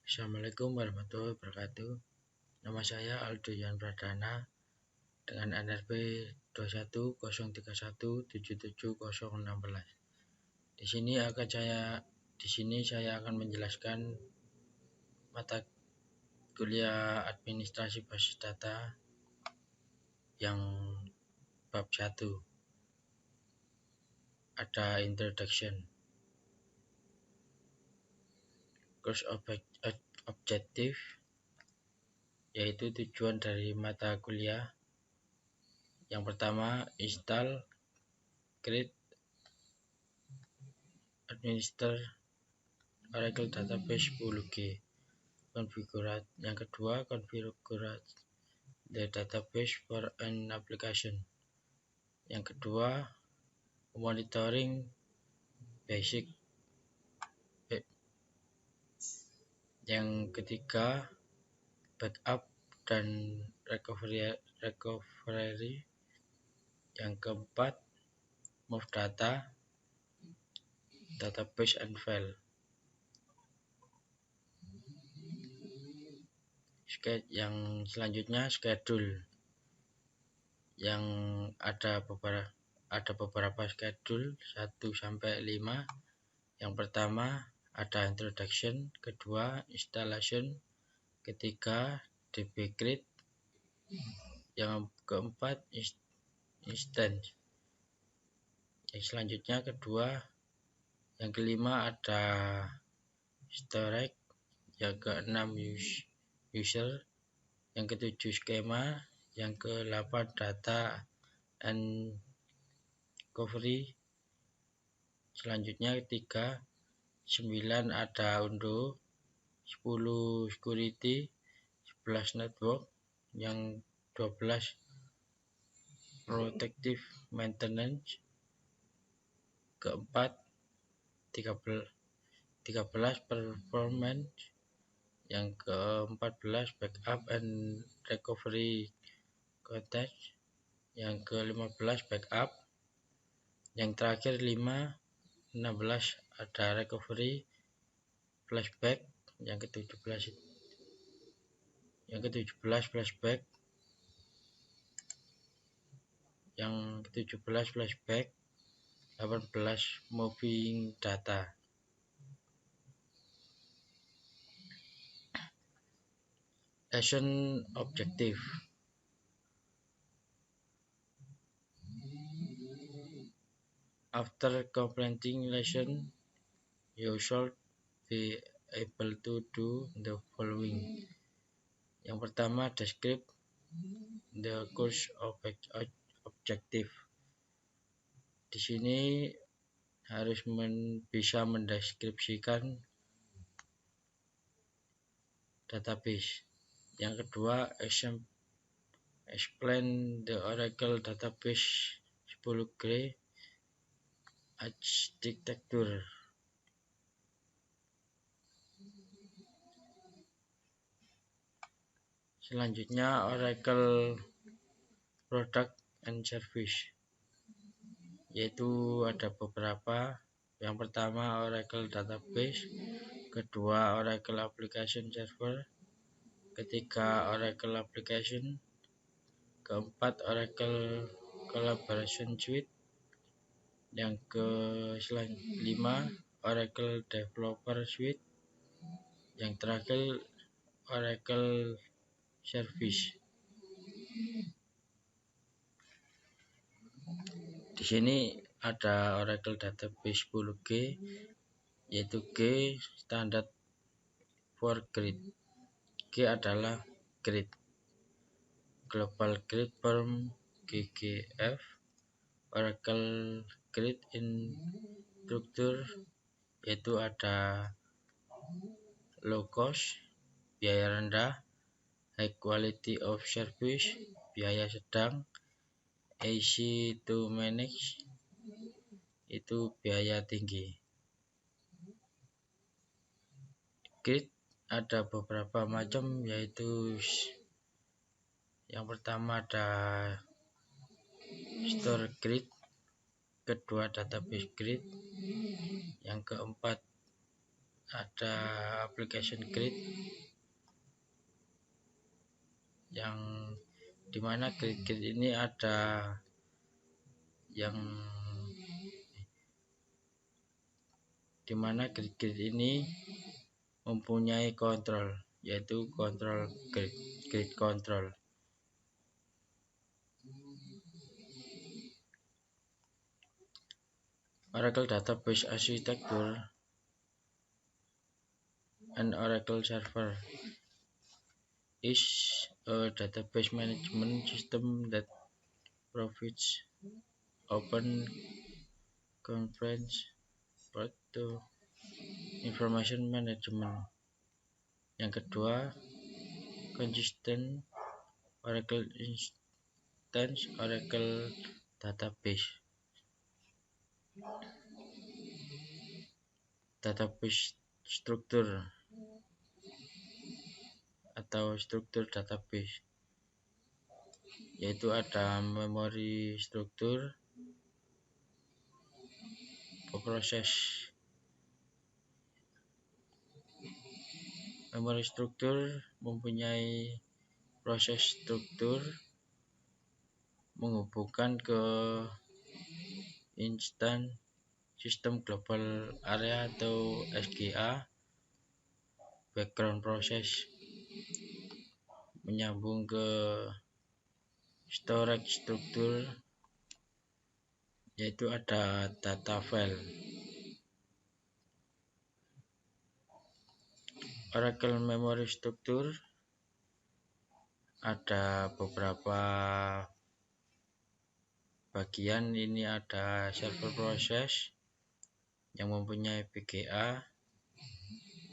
Assalamualaikum warahmatullahi wabarakatuh. Nama saya Aldo Yan Pradana dengan NRP 2103177016. Di sini saya akan menjelaskan mata kuliah administrasi basis data yang bab 1. Ada introduction. Course objective yaitu tujuan dari mata kuliah. Yang pertama, install, create, administer Oracle Database 10G. Yang kedua, configure the database for an application. Yang kedua, monitoring basic. Yang ketiga, backup dan recovery. Yang keempat, move data, database and file. Yang selanjutnya, schedule. Yang ada beberapa schedule 1 sampai 5. Yang pertama ada introduction, kedua installation, ketiga DB create, yang keempat instance. Yang selanjutnya yang kelima ada storage, yang keenam user, yang ketujuh skema, yang ke-8 data and recovery. Selanjutnya 9 ada undo, 10 security, 11 network, yang 12 protective maintenance, keempat 13 performance, yang ke-14 backup and recovery context, yang ke-15 backup, yang terakhir 16 ada recovery flashback, yang ke-17 flashback, yang ke-17 flashback, 18 moving data. Lesson objective. After completing lesson, you should be able to do the following. Yang pertama, describe the course objective. Di sini harus bisa mendeskripsikan database. Yang kedua, explain the Oracle Database 10G architecture. Selanjutnya, Oracle Product and Service, yaitu ada beberapa. Yang pertama Oracle Database, kedua Oracle Application Server, ketiga Oracle Application, keempat Oracle Collaboration Suite, yang kelima Oracle Developer Suite, yang terakhir Oracle Service. Di sini ada Oracle Database 10G, yaitu G standard for grid. G adalah grid. Global Grid Form GGF, Oracle Grid Infrastructure, yaitu ada low cost, biaya rendah, high quality of service, biaya sedang, easy to manage, itu biaya tinggi. Grid ada beberapa macam, yaitu yang pertama ada store grid, kedua database grid, yang keempat ada application grid, yang dimana grid ini ada yang dimana grid ini mempunyai kontrol, yaitu kontrol grid control. Oracle Database Architecture. An Oracle server is a database management system that provides open, concurrent path to information management. Yang kedua, consistent Oracle instance Oracle database. Database struktur atau struktur database, yaitu ada memori struktur, proses. Memori struktur mempunyai proses struktur menghubungkan ke instan sistem global area atau SGA. Background process menyambung ke storage struktur, yaitu ada data file. Oracle memory struktur ada beberapa bagian. Ini ada server process yang mempunyai PGA,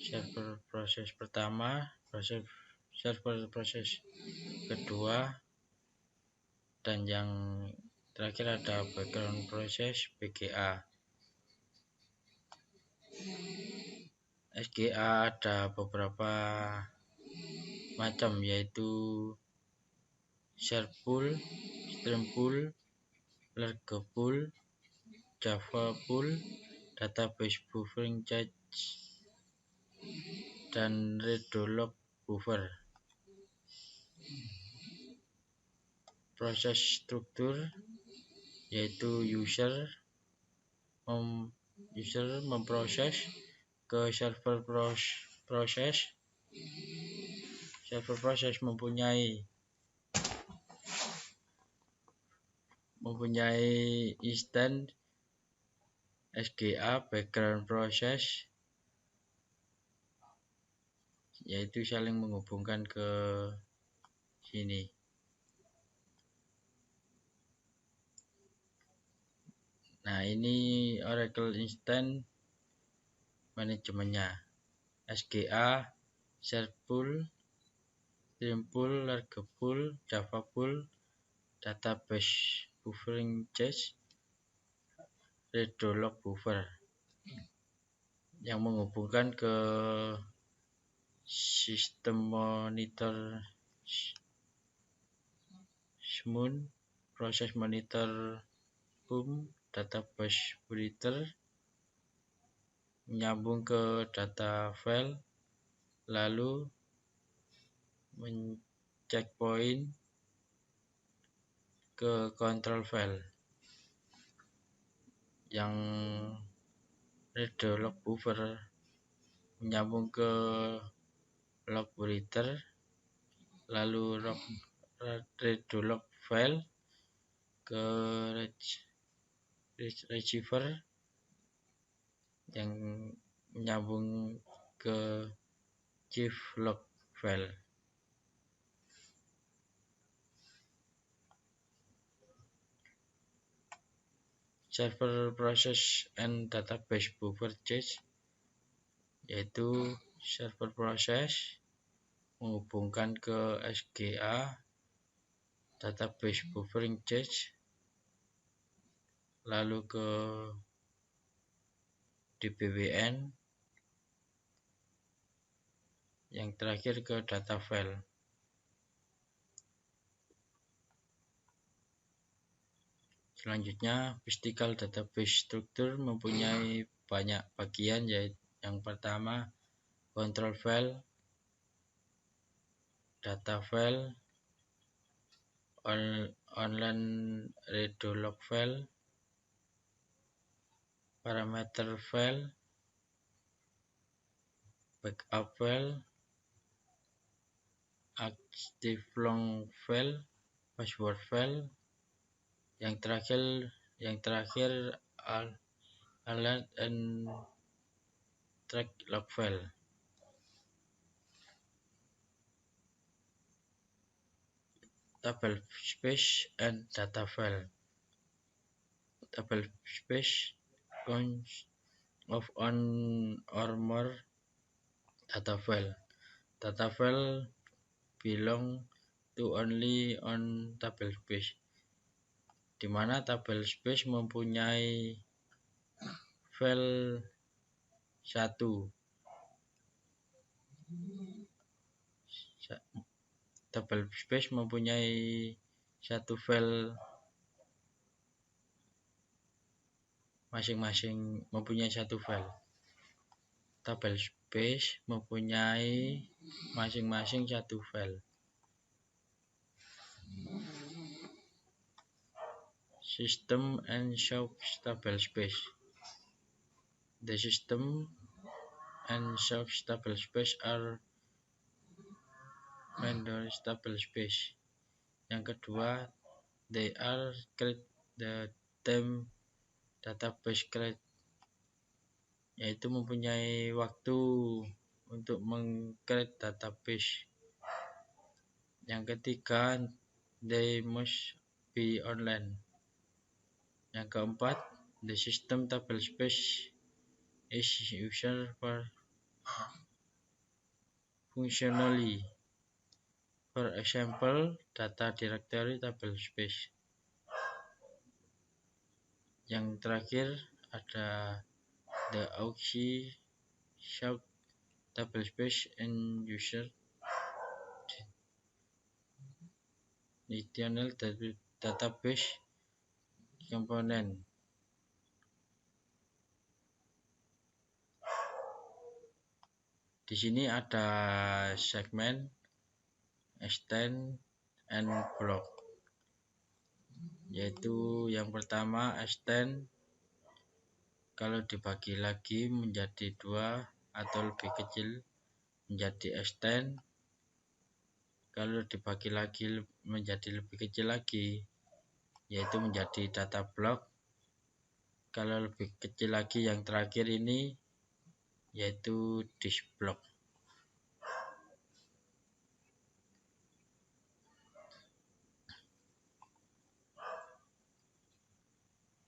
server proses pertama, server proses kedua, dan yang terakhir ada background process PGA. SGA ada beberapa macam, yaitu share pool, stream pool, large pool, Java pool, database buffering cache, dan redo-log buffer. Proses struktur yaitu user memproses ke server proses. Server proses mempunyai instan SGA background process, yaitu saling menghubungkan ke sini. Nah, ini Oracle Instant manajemennya. SGA, share pool, stream pool, large pool, Java pool, database buffering cache, redo-log buffer, yang menghubungkan ke sistem monitor SMUN, proses monitor PUM, database writer, menyambung ke data file, lalu checkpoint ke control file. Yang redo-log buffer menyambung ke log writer, lalu redo-log file ke receiver yang menyambung ke chief log file. Server process and database buffer cache, yaitu server process menghubungkan ke SGA, database buffering cache, lalu ke DBWN, yang terakhir ke data file. Selanjutnya, physical database struktur mempunyai banyak bagian, yaitu Yang pertama, control file, data file, online redo log file, parameter file, backup file, active long file, password file. Yang terakhir alert and track log file. Table space and data file. Table space consists of one or more data file. Data file belong to only on table space, di mana table space mempunyai file satu. Table space mempunyai satu file masing-masing, mempunyai satu file. Table space mempunyai masing-masing satu file. System and source table space. The system and source table space are vendor table space. Yang kedua, they are create the time database create, yaitu mempunyai waktu untuk meng-create database. Yang ketiga, they must be online. Yang keempat, the system table space is user for functionally. For example, data directory table space. Yang terakhir ada the auxiliary shout table space and user internal database component. Di sini ada segmen, extend, and block. Yaitu yang pertama, extend, kalau dibagi lagi menjadi 2 atau lebih kecil menjadi extend. Kalau dibagi lagi menjadi lebih kecil lagi, yaitu menjadi data block. Kalau lebih kecil lagi yang terakhir ini, yaitu disk block.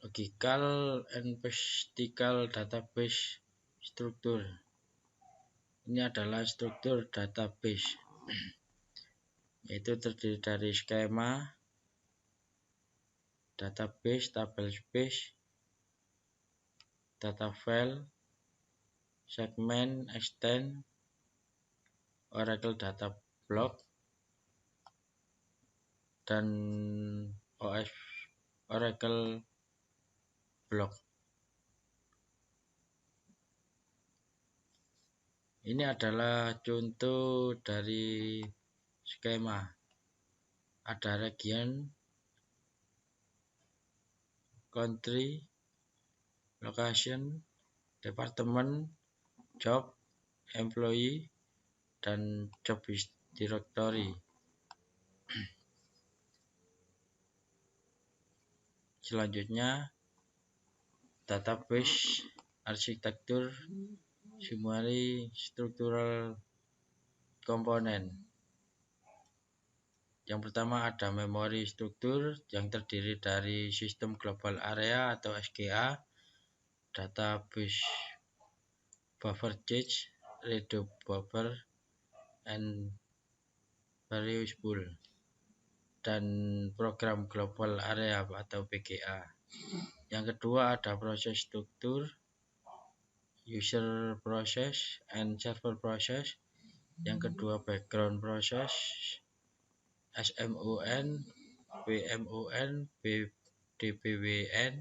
Logical and physical database structure. Ini adalah struktur database, yaitu terdiri dari skema, database, table space, data file, segmen, extend, Oracle data block, dan Oracle block. Ini adalah contoh dari skema. Ada region, country, location, department, job, employee, dan job directory. Selanjutnya, database arsitektur summary structural component. Yang pertama ada memory struktur yang terdiri dari sistem global area atau SGA, database buffer cache, redo buffer, and various pool, dan program global area atau PGA. Yang kedua ada proses struktur, user process and server process. Yang kedua background process, SMON, PMON, DBWN,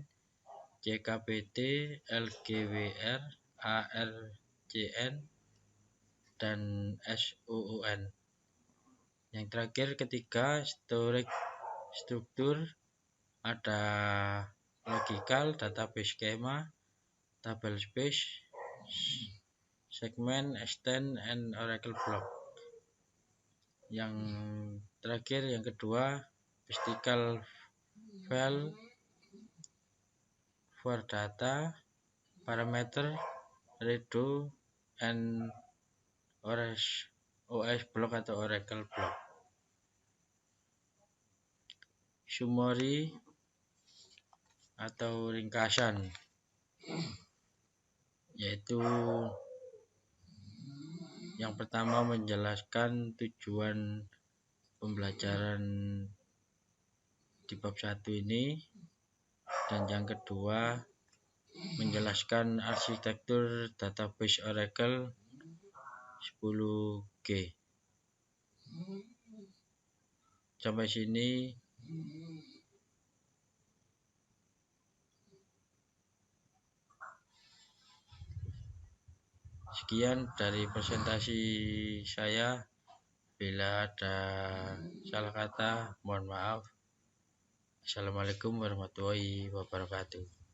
CKPT, LGWR, AR, SCN, dan SOON. Yang terakhir ketiga, storage struktur, ada logical, database schema, table space, segment, extend, and oracle block. Yang terakhir, yang kedua, mystical file for data, parameter, redo, and OS block atau oracle block. Summary atau ringkasan, yaitu yang pertama menjelaskan tujuan pembelajaran di bab 1 ini, dan yang kedua menjelaskan arsitektur database Oracle 10G. Sampai sini sekian dari presentasi saya. Bila ada salah kata, mohon maaf. Assalamualaikum warahmatullahi wabarakatuh.